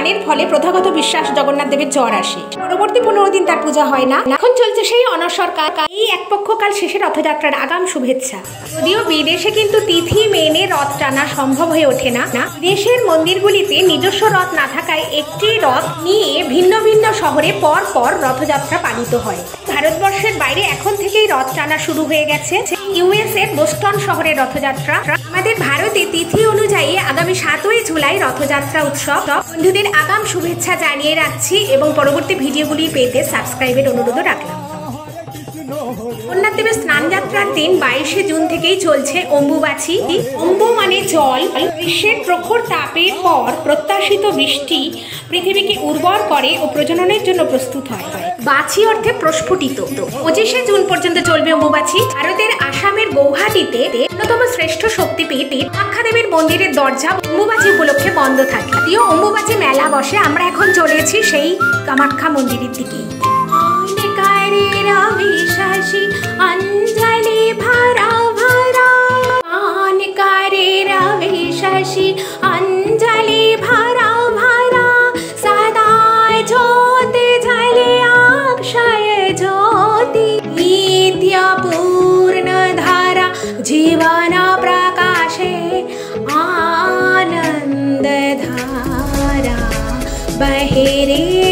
দানের ফলে প্রথাগত বিশ্বাস জগন্নাথ দেবের জ্বর আসে। পরবর্তী 15 দিন তার পূজা হয় না। এখন চলছে সেই অনসর কাল। এই এক পক্ষকাল শেষে রথযাত্রার আগাম শুভেচ্ছা। যদিও বিদেশে কিন্তু তিথি মেনে রথ টানা সম্ভব হয়ে ওঠে না। দেশের মন্দিরগুলিতে নিজস্ব রথ না থাকায় একটি রথ নিয়ে ভিন্ন ভিন্ন শহরে পর পর রথযাত্রা পালিত হয়। ভারতবর্ষের বাইরে এখন থেকেই রথ টানা শুরু হয়ে গেছে। ইউএস এর বোস্টন শহরের রথযাত্রা। আমাদের ভারতে তিথি অনুযায়ী আগামী 7ই জুলাই রথযাত্রা উৎসব। বন্ধুদের আগাম শুভেচ্ছা জানিয়ে রাখছি এবং পরবর্তী ভিডিওগুলি পেতে সাবস্ক্রাইবের অনুরোধ রাখলাম। জগন্নাথ দেবের স্নান যাত্রার দিন 22শে জুন থেকেই চলছে অম্বুবাচী। অম্বু মানে জল। গ্রীষ্মের প্রখর তাপের পর প্রত্যাশিত বৃষ্টি পৃথিবীকে উর্বর করে ও প্রজননের জন্য প্রস্তুত হয়। বাচী অর্থে প্রস্ফুটিত। 25শে জুন পর্যন্ত চলবে অম্বুবাচী। ভারতের আসামের গৌহাটিতে অন্যতম শ্রেষ্ঠ শক্তিপীঠ কামাখ্যা দেবীর মন্দিরের দরজা অম্বুবাচী উপলক্ষে বন্ধ থাকে। যদিও অম্বুবাচী মেলা বসে, আমরা এখন চলেছি সেই কামাখ্যা মন্দিরের দিকেই। বিশ্বাসী অঞ্জলি ভরা ভরা মান করে রবিশাসী অঞ্জলি ভরা ভরা সদা জ্যোতি জ্বলে অক্ষয় জ্যোতি নিত্য পূর্ণ ধারা জীবন প্রকাশে আনন্দ ধারা বহে রে